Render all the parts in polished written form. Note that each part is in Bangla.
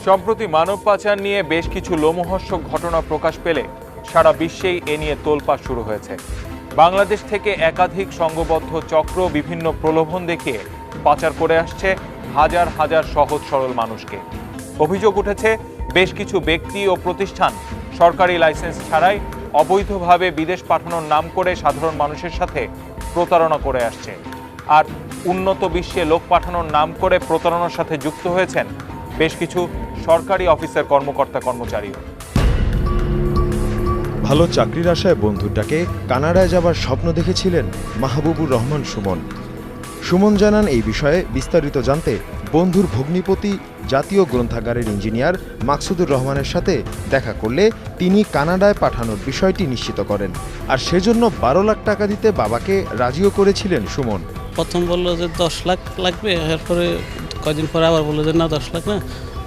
সম্প্রতি মানব পাচার নিয়ে বেশ কিছু লোমহর্ষক ঘটনা প্রকাশ পেলে সারা বিশ্বেই এ নিয়ে তোলপাড় শুরু হয়েছে। বাংলাদেশ থেকে একাধিক সংঘবদ্ধ চক্র বিভিন্ন প্রলোভন দেখিয়ে পাচার করে আসছে হাজার হাজার সহজ সরল মানুষকে। অভিযোগ উঠেছে বেশ কিছু ব্যক্তি ও প্রতিষ্ঠান সরকারি লাইসেন্স ছাড়াই অবৈধভাবে বিদেশ পাঠানোর নাম করে সাধারণ মানুষের সাথে প্রতারণা করে আসছে। আর উন্নত বিশ্বে লোক পাঠানোর নাম করে প্রতারণার সাথে যুক্ত হয়েছেন বেশ কিছু সরকারি অফিসের কর্মকর্তা কর্মচারীও। ভালো চাকরির আশায় বন্ধুটাকে কানাডায় যাবার স্বপ্ন দেখেছিলেন মাহবুবুর রহমান সুমন। সুমন জানান এই বিষয়ে বিস্তারিত জানতে বন্ধুর ভগ্নিপতি জাতীয় গ্রন্থাগারের ইঞ্জিনিয়ার মাকসুদুর রহমানের সাথে দেখা করলে তিনি কানাডায় পাঠানোর বিষয়টি নিশ্চিত করেন। আর সেজন্য 12 লাখ টাকা দিতে বাবাকে রাজিও করেছিলেন সুমন। প্রথম বললো যে 10 লাখ লাগবে, এরপরে কয়েকদিন পরে আবার বললো যে না 10 লাখ না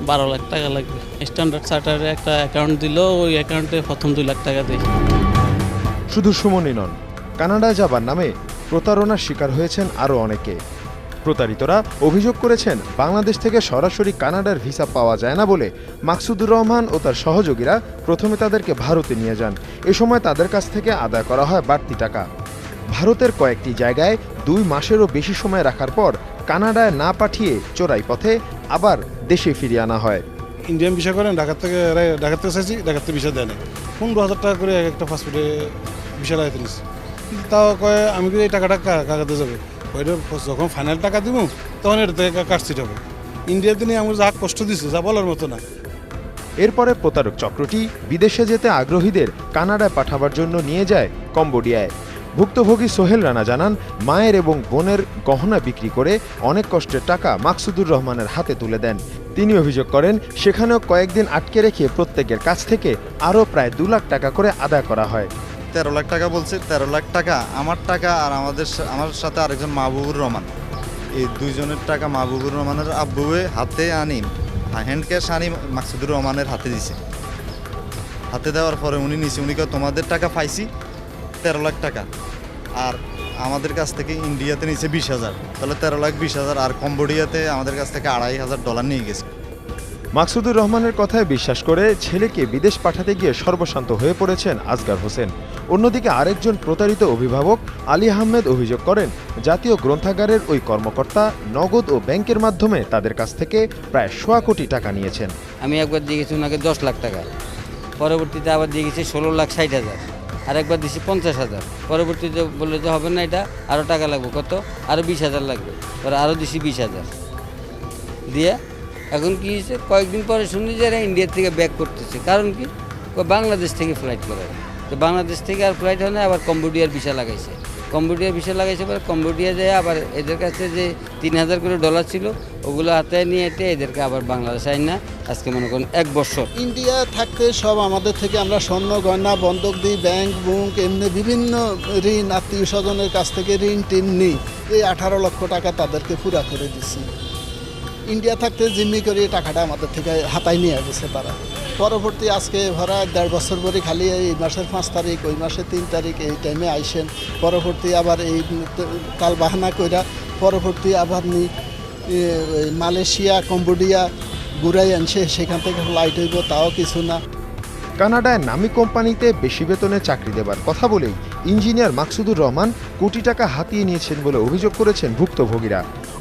12 লাখ টাকা লাগবে। স্ট্যান্ডার্ড চার্টারে একটা অ্যাকাউন্ট দিল, ওই অ্যাকাউন্টে প্রথম 2 লাখ টাকা দিই। শুধু সুমনই নন, কানাডায় যাবার নামে প্রতারণার শিকার হয়েছেন আরও অনেকে। প্রতারিতরা অভিযোগ করেছেন বাংলাদেশ থেকে সরাসরি কানাডার ভিসা পাওয়া যায় না বলে মাকসুদুর রহমান ও তার সহযোগীরা প্রথমে তাদেরকে ভারতে নিয়ে যান। এ সময় তাদের কাছ থেকে আদায় করা হয় বাড়তি টাকা। ভারতের কয়েকটি জায়গায় 2 মাসেরও বেশি সময় রাখার পর কানাডায় না পাঠিয়ে চোরাই পথে আবার দেশে ফিরিয়ে আনা হয়। ইন্ডিয়ান ভিসা করেন, ঢাকার থেকে চাইছি, ঢাকার থেকে ভিসা দেয় না। 15,000 টাকা করে একটা পাসপোর্টে ভিসা লাগাতে নিচ্ছি। তাও কয়ে আমি এই টাকাটা কাকাতে যাবে, ওইটা যখন ফাইনাল টাকা দিব তখন এটা থেকে কাটছিট হবে। ইন্ডিয়াতে নিয়ে আমার যা কষ্ট দিচ্ছে যা বলার মতো না। এরপরে প্রতারক চক্রটি বিদেশে যেতে আগ্রহীদের কানাডায় পাঠাবার জন্য নিয়ে যায় কম্বোডিয়ায়। ভুক্তভোগী সোহেল রানা জানান, মায়ের এবং বোনের গহনা বিক্রি করে অনেক কষ্টের টাকা মাকসুদুর রহমানের হাতে তুলে দেন। তিনি অভিযোগ করেন সেখানেও কয়েকদিন আটকে রেখে প্রত্যেকের কাছ থেকে আরও প্রায় 2 লাখ টাকা করে আদায় করা হয়। 13 লাখ টাকা বলছে, 13 লাখ টাকা আমার টাকা আর আমার সাথে আরেকজন মাহবুবুর রহমান, এই দুইজনের টাকা মাহবুবুর রহমানের আব্বুয়ে হাতে আনি হ্যান্ড ক্যাশ আনি মাকসুদুর রহমানের হাতে দিছে। হাতে দেওয়ার পরে উনি নিছে, উনি তোমাদের টাকা পাইছি 13 লাখ টাকা, আর আমাদের কাছ থেকে ইন্ডিয়াতে নিছে 20,000, তাহলে 13,20,000, আর কম্বোডিয়াতে আমাদের কাছ থেকে $2,500 নিয়ে গেছে। মাকসুদুর রহমানের কথায় বিশ্বাস করে ছেলেকে বিদেশ পাঠাতে গিয়ে সর্বশান্ত হয়ে পড়েছেন আসগার হোসেন। অন্যদিকে আরেকজন প্রতারিত অভিভাবক আলী আহমেদ অভিযোগ করেন জাতীয় গ্রন্থাগারের ওই কর্মকর্তা নগদ ও ব্যাংকের মাধ্যমে তাদের কাছ থেকে প্রায় 1.25 কোটি টাকা নিয়েছেন। আমি একবার দিয়ে গেছি ওনাকে 10 লাখ টাকা, পরবর্তীতে আবার দিয়ে গেছি 16,60,000, আরেকবার দিছি 50,000। পরবর্তীতে বললো যে হবে না, এটা আরও টাকা লাগবে, কত আরও 20,000 লাগবে, পরে আরও দিছি 20,000 দিয়ে। এখন কি হয়েছে, কয়েকদিন পরে শুনি যে এরা ইন্ডিয়া থেকে ব্যাক করতেছে। কারণ কি, বাংলাদেশ থেকে ফ্লাইট করে, তো বাংলাদেশ থেকে আর ফ্লাইট হয় না, আবার কম্বোডিয়ার ভিসা লাগাইছে। কম্বোডিয়ার ভিসা লাগাইছে পরে কম্বোডিয়া যায় আবার এদের কাছে যে $3,000 করে ডলার ছিল ওগুলো হাতে নিয়ে এটে এদেরকে আবার বাংলাদেশ আইন না, আজকে মনে করেন 1 বছর। ইন্ডিয়া থাকতে সব আমাদের থেকে আমরা স্বর্ণ গয়না বন্ধক দিই, ব্যাংক বুক এমনি বিভিন্ন ঋণ আত্মীয় স্বজনের কাছ থেকে ঋণ টিন নিই। এই 18 লক্ষ টাকা তাদেরকে পুরা করে দিচ্ছি। ইন্ডিয়া থাকতে জিম্মি করে টাকাটা আমাদের থেকে হাতায় নিয়ে গেছে তারা। পরবর্তী আজকে ভরা 1.5 বছর পরে খালি এই মাসের 5 তারিখ, ওই মাসের 3 তারিখ এই টাইমে আইসেন। পরবর্তী আবার এই তাল বাহানা কইরা পরবর্তী আবার মালয়েশিয়া কম্বোডিয়া ঘুরাই আনছে, সেখান থেকে ফ্লাইট হইব তাও কিছু না। কানাডায় নামী কোম্পানিতে বেশি বেতনে চাকরি দেবার কথা বলেই ইঞ্জিনিয়ার মাকসুদুর রহমান কোটি টাকা হাতিয়ে নিয়েছেন বলে অভিযোগ করেছেন ভুক্তভোগীরা।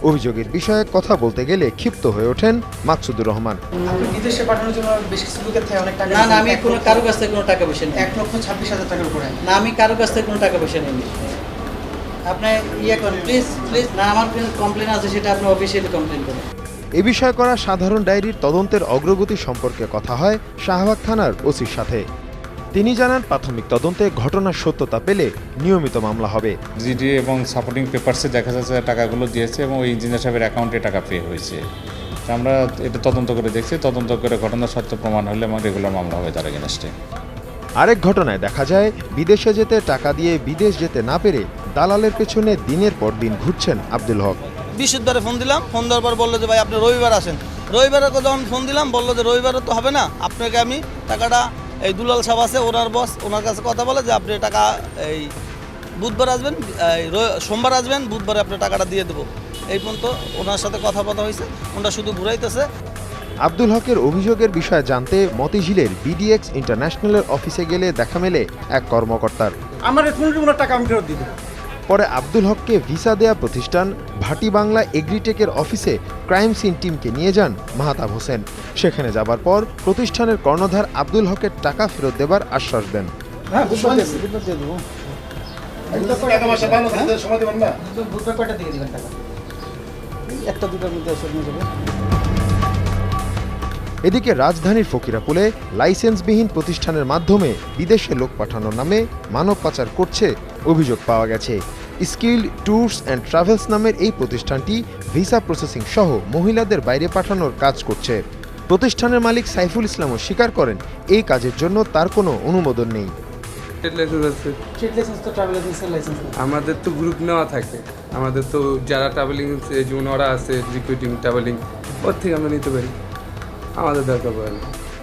অভিযোগের বিষয়ে কথা বলতে গেলে ক্ষিপ্ত হয়ে ওঠেন মাকসুদুর রহমান। বিদেশে পাঠানোর জন্য বেশ কিছু লোকের থেকে অনেক টাকা না, আমি কোনো কারো কাছ থেকে কোনো টাকা পয়সা নেই। 1,26,000 টাকার উপরে। না, আমি কারো কাছ থেকে কোনো টাকা পয়সা নেই। আপনি করেন প্লিজ। না, আমার কমপ্লেন আছে, সেটা আপনি অফিসিয়ালি কমপ্লেন করেন। এ বিষয়ে করা সাধারণ ডায়েরির তদন্তের অগ্রগতি সম্পর্কে কথা হয় শাহবাগ থানার ওসির সাথে। তিনি জানান, প্রাথমিক তদন্তে ঘটনার সত্যতা পেলে নিয়মিত মামলা হবে। জিডি এবং সাপোর্টিং পেপারসে দেখা যাচ্ছে টাকাগুলো দিয়েছে এবং ওই ইঞ্জিনিয়ার সাহেবের অ্যাকাউন্টে টাকা পে হয়েছে। আমরা এটা তদন্ত করে দেখছি, তদন্ত করে ঘটনার সত্য প্রমাণ হলে আমার রেগুলার মামলা হবে তার এগেনস্টে। আরেক ঘটনায় দেখা যায় বিদেশে যেতে টাকা দিয়ে বিদেশ যেতে না পেরে দালালের পেছনে দিনের পর দিন ঘুরছেন আব্দুল হক। বৃহস্পতিবারে ফোন দিলাম, ফোন দেওয়ার পর বললো যে ভাই আপনি রবিবার আসেন। রবিবারে যখন ফোন দিলাম বললো যে রবিবারে তো হবে না, আপনাকে আমি টাকাটা এই দুলাল সাহেব আছে ওনার বস, ওনার কাছে কথা বলে যে আপনি টাকা এই বুধবার আসবেন, সোমবার আসবেন, বুধবারে আপনি টাকাটা দিয়ে দেবো। এই পর্যন্ত ওনার সাথে কথা হয়েছে, ওনারা শুধু ঘুরাইতেছে। আব্দুল হকের অভিযোগের বিষয়ে জানতে মতিঝিলের বিডিএক্স ইন্টারন্যাশনালের অফিসে গেলে দেখা মেলে এক কর্মকর্তার। আমার 15 টাকা আমি ফেরত দিব। পরে আব্দুল হককে ভিসা দেয়া প্রতিষ্ঠান ভাটি বাংলা এগ্রিটেকের অফিসে ক্রাইম সিন টিমকে নিয়ে যান মাহতাব হোসেন। সেখানে যাবার পর প্রতিষ্ঠানের কর্ণধার আব্দুল হকের টাকা ফেরত দেবার আশ্বাস দেন। হ্যাঁ, বুধবার দিয়ে দেবো। বুধবার কয়টা দিয়ে দিবেন টাকা? একটা দুটার মধ্যে এসে নিয়ে যাবো। এদিকে রাজধানীর ফকিরাপুলে লাইসেন্সবিহীন প্রতিষ্ঠানের মাধ্যমে বিদেশে লোক পাঠানোর নামে মানব পাচার করছে অভিযোগ পাওয়া গেছে। স্কিল্ড ট্যুরস অ্যান্ড ট্রাভেলস নামের এই প্রতিষ্ঠানটি ভিসা প্রসেসিং সহ মহিলাদের বাইরে পাঠানোর কাজ করছে। প্রতিষ্ঠানের মালিক সাইফুল ইসলামও স্বীকার করেন এই কাজের জন্য তার কোনো অনুমোদন নেই। আমাদের তো গ্রুপ নেওয়া থাকে, আমাদের তো যারা ট্রাভেলিং যেমন ওরা আছে রিক্রুটিং ট্রাভেলিং, ওর থেকে আমরা নিতে পারি, আমাদের দরকার পড়ে না।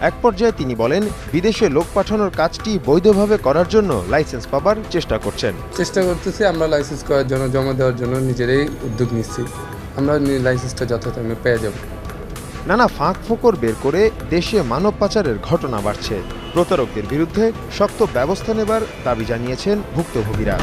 এক পর্যায়ে তিনি বলেন, বিদেশে লোক পাঠানোর কাজটি বৈধভাবে করার জন্য লাইসেন্স পাবার চেষ্টা করছেন। চেষ্টা করতেছি আমরা লাইসেন্স করার জন্য, জমা দেওয়ার জন্য নিজেরাই উদ্যোগ নিচ্ছি, আমরা লাইসেন্সটা যথাসময়ে পেয়ে যাব। নানা ফাঁক ফোকর বের করে দেশে মানব পাচারের ঘটনা বাড়ছে। প্রতারকদের বিরুদ্ধে শক্ত ব্যবস্থা নেবার দাবি জানিয়েছেন ভুক্তভোগীরা।